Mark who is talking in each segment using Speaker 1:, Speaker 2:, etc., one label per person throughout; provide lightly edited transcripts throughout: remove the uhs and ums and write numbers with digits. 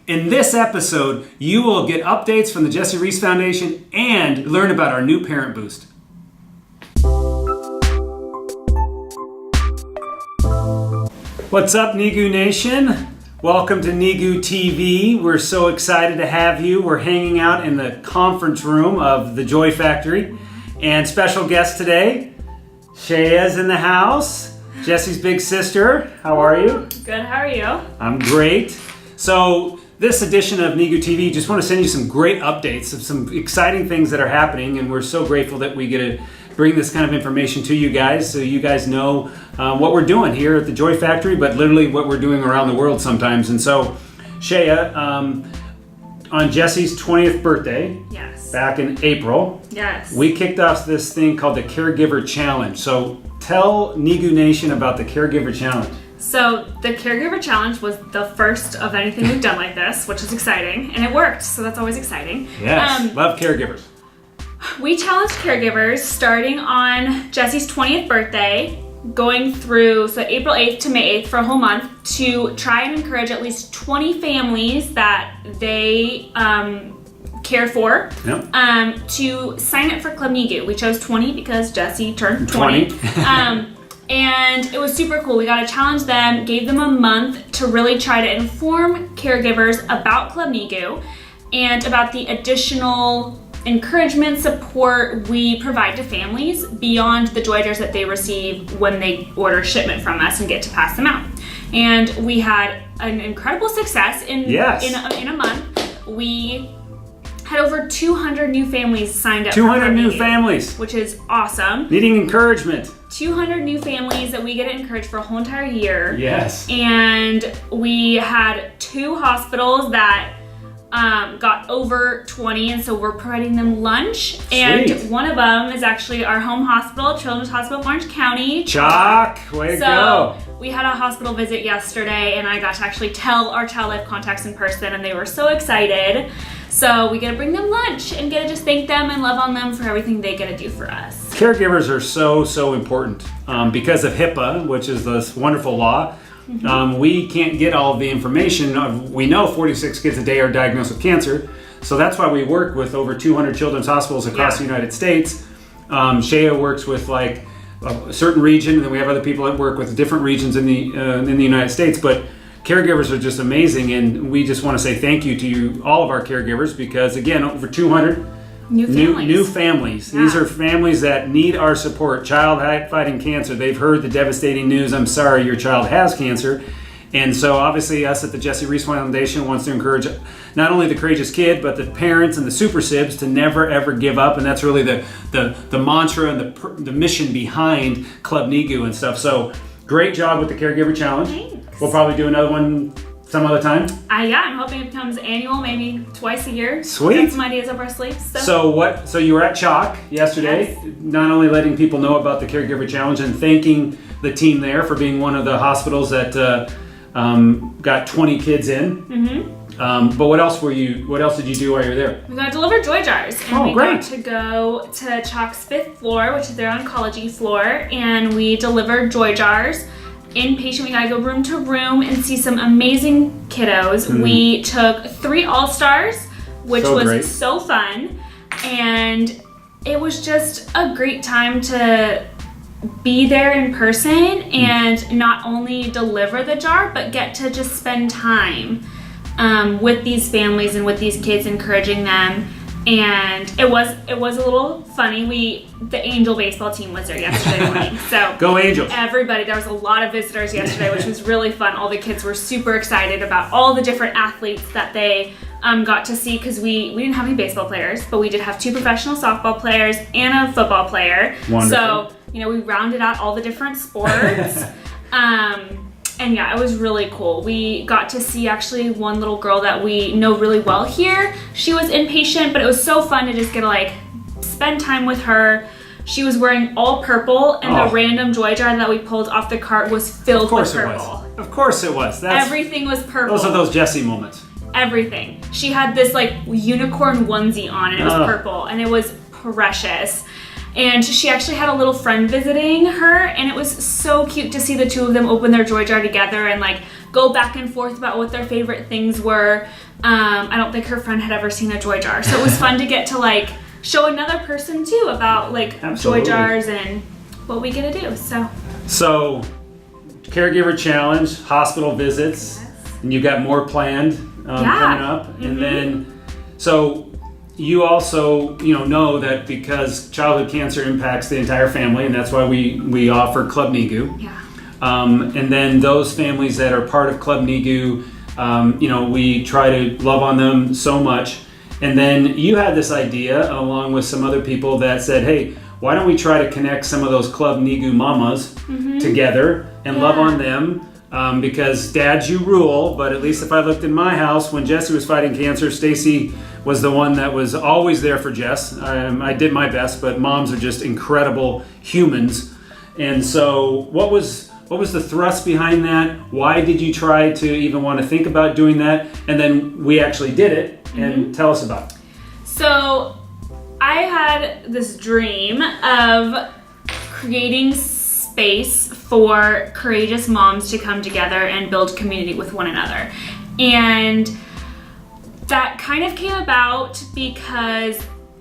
Speaker 1: In this episode, you will get updates from the Jessie Rees Foundation and learn about our new Parent Boost. What's up, NEGU Nation? Welcome to NEGU TV. We're so excited to have you. We're hanging out in the conference room of the JoyFactory. And special guest today, Shaya's in the house, Jessie's big sister. How are you?
Speaker 2: Good, how are you?
Speaker 1: I'm great. So this edition of NEGU TV, just want to send you some great updates of some exciting things that are happening, and we're so grateful that we get to bring this kind of information to you guys so you guys know what we're doing here at the JoyFactory, but literally what we're doing around the world sometimes. And so, Shaya, on Jessie's 20th birthday,
Speaker 2: yes,
Speaker 1: back in April,
Speaker 2: yes,
Speaker 1: we kicked off this thing called the Caregiver Challenge. So tell NEGU Nation about the Caregiver Challenge.
Speaker 2: So the Caregiver Challenge was the first of anything we've done like this, which is exciting, and it worked, so that's always exciting.
Speaker 1: Yes, love caregivers.
Speaker 2: We challenged caregivers starting on Jessie's 20th birthday, going through, so April 8th to May 8th for a whole month, to try and encourage at least 20 families that they care for, to sign up for ClubNEGU. We chose 20 because Jessie turned 20. And it was super cool. We got to challenge them, gave them a month to really try to inform caregivers about ClubNEGU and about the additional encouragement, support we provide to families beyond the joy jars that they receive when they order shipment from us and get to pass them out. And we had an incredible success in a month. We had over 200 new families signed up.
Speaker 1: 200 new families,
Speaker 2: which is awesome.
Speaker 1: Needing encouragement. 200
Speaker 2: new families that we get to encourage for a whole entire year.
Speaker 1: Yes.
Speaker 2: And we had 2 hospitals that got over 20, and so we're providing them lunch.
Speaker 1: Sweet.
Speaker 2: And one of them is actually our home hospital, Children's Hospital of Orange County.
Speaker 1: Chalk, way to go.
Speaker 2: We had a hospital visit yesterday, and I got to actually tell our child life contacts in person, and they were so excited. So we get to bring them lunch and get to just thank them and love on them for everything they get to do for us.
Speaker 1: Caregivers are so important because of HIPAA, which is this wonderful law. Mm-hmm. We can't get all of the information. We know 46 kids a day are diagnosed with cancer, so that's why we work with over 200 children's hospitals across the United States. Shaya works with like a certain region, and then we have other people that work with different regions in the United States. But caregivers are just amazing, and we just want to say thank you to you, all of our caregivers, because again, over 200 new families. Yeah. These are families that need our support. Child fighting cancer. They've heard the devastating news. I'm sorry, your child has cancer. And so obviously us at the Jessie Rees Foundation wants to encourage not only the courageous kid, but the parents and the super sibs to never ever give up. And that's really the mantra and the mission behind ClubNEGU and stuff. So great job with the Caregiver Challenge.
Speaker 2: Thanks.
Speaker 1: We'll probably do another one some other time.
Speaker 2: I'm hoping it becomes annual, maybe twice a year.
Speaker 1: Sweet.
Speaker 2: Got some ideas up our sleeves.
Speaker 1: So you were at Chalk yesterday, not only letting people know about the Caregiver Challenge and thanking the team there for being one of the hospitals that got 20 kids in. Mm-hmm. But what else did you do while you were there?
Speaker 2: We got to deliver joy jars. And
Speaker 1: great.
Speaker 2: Got to go to Chalk's 5th floor, which is their oncology floor, and we delivered joy jars. Inpatient, we gotta go room to room and see some amazing kiddos. Mm-hmm. We took 3 All-Stars, which was so fun, and it was just a great time to be there in person and not only deliver the jar, but get to just spend time with these families and with these kids, encouraging them. And it was a little funny. The Angel baseball team was there yesterday morning. So
Speaker 1: go Angels!
Speaker 2: Everybody, there was a lot of visitors yesterday, which was really fun. All the kids were super excited about all the different athletes that they got to see, because we didn't have any baseball players, but we did have 2 professional softball players and a football player.
Speaker 1: Wonderful.
Speaker 2: So we rounded out all the different sports. And it was really cool. We got to see actually one little girl that we know really well here. She was inpatient, but it was so fun to just get to spend time with her. She was wearing all purple, and the random joy jar that we pulled off the cart was filled with purple.
Speaker 1: Of course it was.
Speaker 2: Everything was purple.
Speaker 1: Those are those Jessie moments.
Speaker 2: Everything. She had this unicorn onesie on, and it was purple, and it was precious. And she actually had a little friend visiting her, and it was so cute to see the 2 of them open their joy jar together and go back and forth about what their favorite things were. I don't think her friend had ever seen a joy jar, so it was fun to get to like show another person too about like
Speaker 1: Absolutely.
Speaker 2: joy jars and what we get to do.
Speaker 1: So caregiver challenge, hospital visits, and you got more planned coming up. And then, so you also, know that because childhood cancer impacts the entire family, and that's why we offer ClubNEGU.
Speaker 2: Yeah.
Speaker 1: And then those families that are part of ClubNEGU, we try to love on them so much. And then you had this idea along with some other people that said, hey, why don't we try to connect some of those ClubNEGU mamas together and love on them? Because dads, you rule, but at least if I looked in my house when Jessie was fighting cancer, Stacy was the one that was always there for Jess. I did my best, but moms are just incredible humans. And so what was the thrust behind that? Why did you try to even want to think about doing that? And then we actually did it, and tell us about it.
Speaker 2: So I had this dream of creating space for courageous moms to come together and build community with one another. And that kind of came about because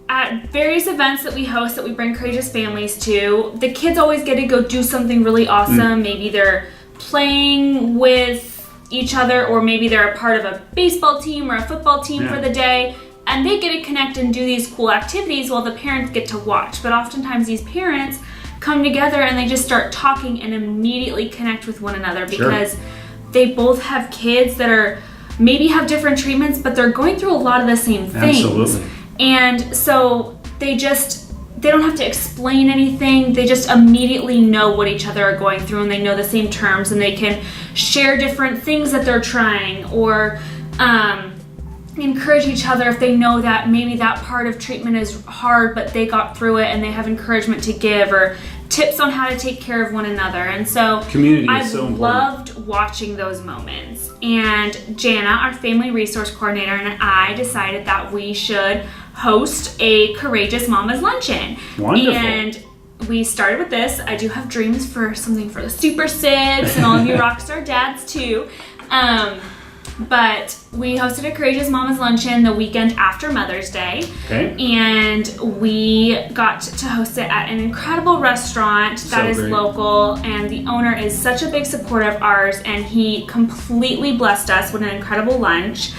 Speaker 2: at various events that we host that we bring courageous families to, the kids always get to go do something really awesome. Maybe they're playing with each other, or maybe they're a part of a baseball team or a football team for the day, and they get to connect and do these cool activities while the parents get to watch. But oftentimes these parents come together and they just start talking and immediately connect with one another because they both have kids that are maybe have different treatments, but they're going through a lot of the same things.
Speaker 1: Absolutely.
Speaker 2: And so they don't have to explain anything. They just immediately know what each other are going through, and they know the same terms, and they can share different things that they're trying, or encourage each other if they know that maybe that part of treatment is hard, but they got through it and they have encouragement to give, or tips on how to take care of one another. And so
Speaker 1: community
Speaker 2: I
Speaker 1: is so important.
Speaker 2: loved watching those moments. And Jana, our family resource coordinator, and I decided that we should host a Courageous Momma's luncheon.
Speaker 1: Wonderful.
Speaker 2: And we started with this. I do have dreams for something for the Super Sids and all of you rockstar dads too. But we hosted a Courageous Momma's luncheon the weekend after Mother's Day. Okay. And we got to host it at an incredible restaurant that is local, and the owner is such a big supporter of ours, and he completely blessed us with an incredible lunch.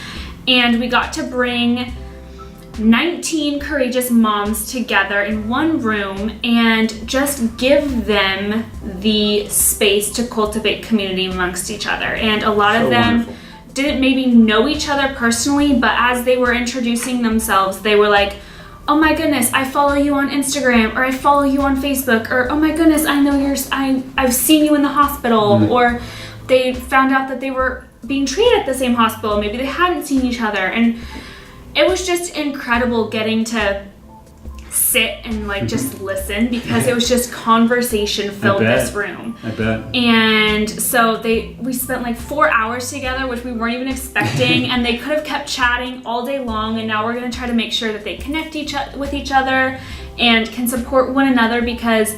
Speaker 2: And we got to bring 19 courageous moms together in one room and just give them the space to cultivate community amongst each other. And a lot of them didn't maybe know each other personally, but as they were introducing themselves, they were like, oh my goodness, I follow you on Instagram, or I follow you on Facebook, or oh my goodness, I know I've seen you in the hospital, or they found out that they were being treated at the same hospital, maybe they hadn't seen each other. And it was just incredible getting to sit and like just listen, because it was just conversation filled this room.
Speaker 1: I bet.
Speaker 2: And so we spent like 4 hours together, which we weren't even expecting, and they could have kept chatting all day long. And now we're going to try to make sure that they connect with each other and can support one another, because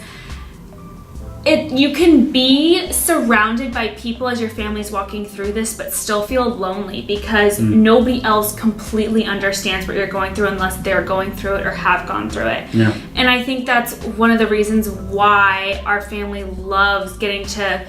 Speaker 2: you can be surrounded by people as your family's walking through this, but still feel lonely because nobody else completely understands what you're going through unless they're going through it or have gone through it. Yeah. And I think that's one of the reasons why our family loves getting to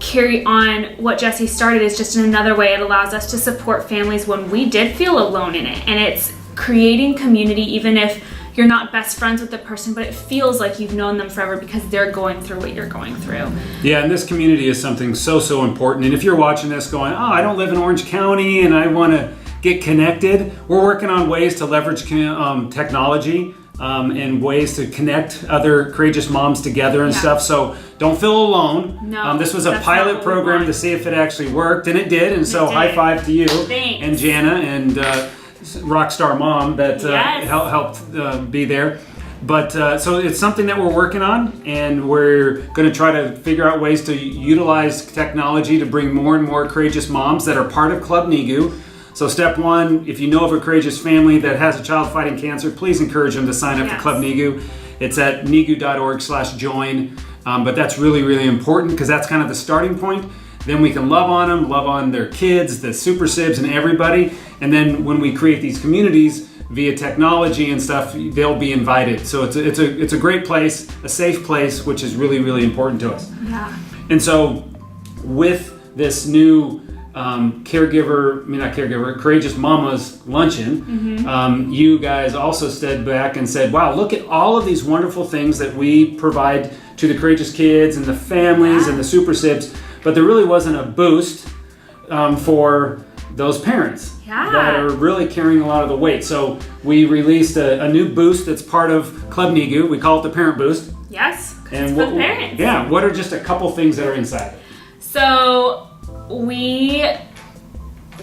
Speaker 2: carry on what Jessie started, is just in another way. It allows us to support families when we did feel alone in it. And it's creating community, even if you're not best friends with the person, but it feels like you've known them forever because they're going through what you're going through. Yeah, and this community is something so important. And if you're watching this going, oh, I don't live in Orange County and I want to get connected, we're working on ways to leverage technology and ways to connect other courageous moms together and stuff. So don't feel alone. No, this was a pilot program to see if it actually worked, and it did. And so high five to you. Thanks. And Jana and Rockstar Mom that helped be there. But so it's something that we're working on, and we're going to try to figure out ways to utilize technology to bring more and more courageous moms that are part of ClubNEGU. So step one, if you know of a courageous family that has a child fighting cancer, please encourage them to sign up for ClubNEGU. It's at negu.org/join. But that's really important, because that's kind of the starting point.
Speaker 1: then we can love on them, love on their kids, the super sibs and everybody. And then when we create these communities via technology and stuff, they'll be invited. So it's a great place, a safe place, which is really, really important to us.
Speaker 2: Yeah.
Speaker 1: And so with this new Courageous Momma's luncheon, you guys also stood back and said, wow, look at all of these wonderful things that we provide to the courageous kids and the families and the super sibs, but there really wasn't a boost for those parents that are really carrying a lot of the weight. So we released a new boost that's part of ClubNEGU. We call it the Parent Boost.
Speaker 2: Yes,
Speaker 1: and
Speaker 2: it's for the parents.
Speaker 1: Yeah, what are just a couple things that are inside?
Speaker 2: So I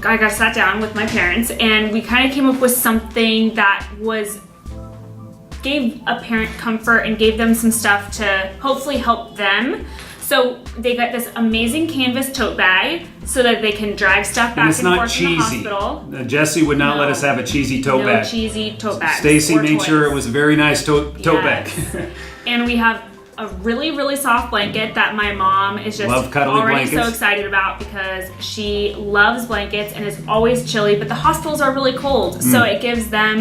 Speaker 2: got sat down with my parents and we kind of came up with something that gave a parent comfort and gave them some stuff to hopefully help them. So they got this amazing canvas tote bag so that they can drag stuff back and forth from the hospital.
Speaker 1: Jessie would not let us have a cheesy tote bag.
Speaker 2: No cheesy tote bags.
Speaker 1: Stacy made sure it was a very nice tote bag.
Speaker 2: And we have a really, really soft blanket that my mom is just already so excited about because she loves blankets and is always chilly, but the hospitals are really cold. So it gives them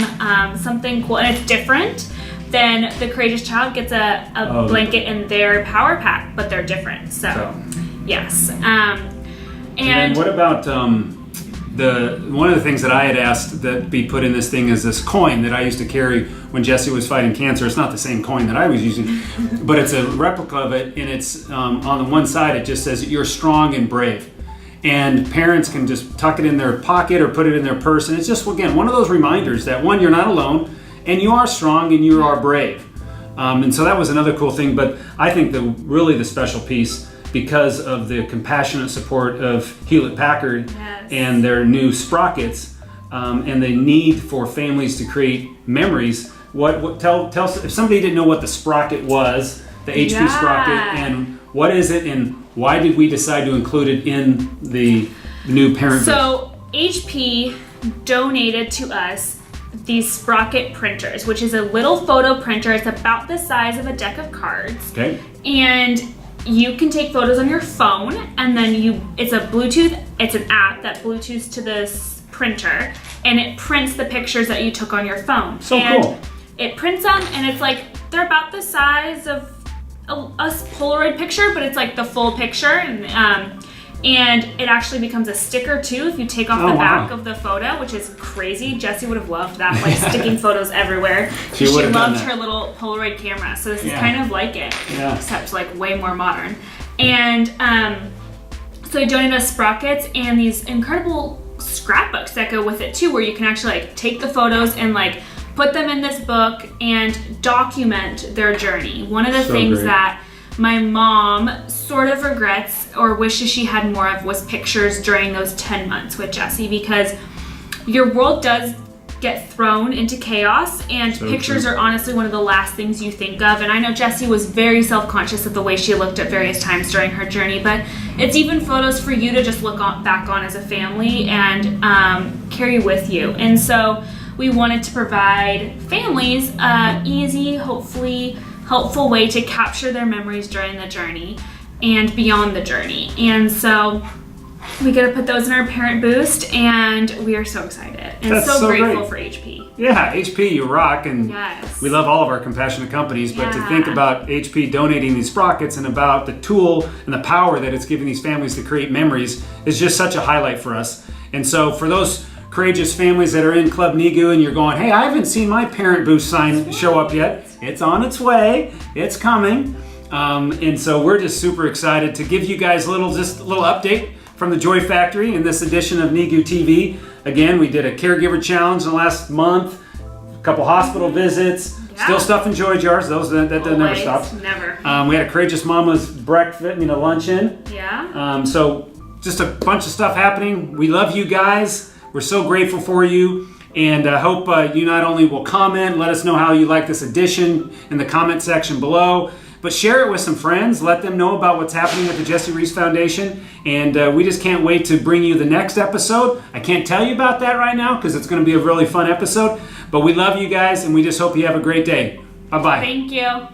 Speaker 2: something cool, and it's different than the Courageous Child gets a blanket in their power pack, but they're different. So yes. And
Speaker 1: then what about one of the things that I had asked that be put in this thing is this coin that I used to carry when Jessie was fighting cancer. It's not the same coin that I was using, but it's a replica of it, and it's on the one side it just says you're strong and brave. And parents can just tuck it in their pocket or put it in their purse, and it's just, again, one of those reminders that one, you're not alone, and you are strong and you are brave. And so that was another cool thing, but I think really the special piece, because of the compassionate support of Hewlett-Packard and their new Sprockets, and the need for families to create memories. Tell us, if somebody didn't know what the Sprocket was, the HP Sprocket, and what is it, and why did we decide to include it in the new parent?
Speaker 2: So HP donated to us these Sprocket Printers, which is a little photo printer. It's about the size of a deck of cards.
Speaker 1: Okay.
Speaker 2: And you can take photos on your phone, and then it's an app that Bluetooths to this printer, and it prints the pictures that you took on your phone.
Speaker 1: So cool.
Speaker 2: It prints them, and it's like, they're about the size of a Polaroid picture, but it's like the full picture, and it actually becomes a sticker too if you take off the back of the photo, which is crazy. Jessie would have loved that, like sticking photos everywhere. She loved her little Polaroid camera, so this is kind of like it, except like way more modern. And so he donated us Sprockets and these incredible scrapbooks that go with it too, where you can actually like take the photos and like put them in this book and document their journey. One of the things that my mom sort of regrets or wishes she had more of was pictures during those 10 months with Jessie, because your world does get thrown into chaos, and pictures are honestly one of the last things you think of. And I know Jessie was very self-conscious of the way she looked at various times during her journey, but it's even photos for you to just look back on as a family and carry with you. And so we wanted to provide families easy, hopefully helpful way to capture their memories during the journey and beyond the journey. And so we get to put those in our Parent Boost, and we are so excited and so grateful for HP.
Speaker 1: Yeah, HP, you rock, and we love all of our compassionate companies, but to think about HP donating these Sprockets and about the tool and the power that it's giving these families to create memories is just such a highlight for us. And so for those courageous families that are in ClubNEGU and you're going, hey, I haven't seen my Parent Boost sign show up yet. It's on its way. It's coming. And so we're just super excited to give you guys a little update from the JoyFactory in this edition of NEGU TV. Again, we did a caregiver challenge in the last month, a couple hospital visits, still stuffing joy jars. Those that never stop.
Speaker 2: Never.
Speaker 1: We had a Courageous Momma's breakfast, luncheon.
Speaker 2: Yeah.
Speaker 1: So just a bunch of stuff happening. We love you guys. We're so grateful for you, and I hope you not only will comment, let us know how you like this edition in the comment section below, but share it with some friends. Let them know about what's happening at the Jessie Rees Foundation, and we just can't wait to bring you the next episode. I can't tell you about that right now because it's going to be a really fun episode, but we love you guys, and we just hope you have a great day. Bye-bye.
Speaker 2: Thank you.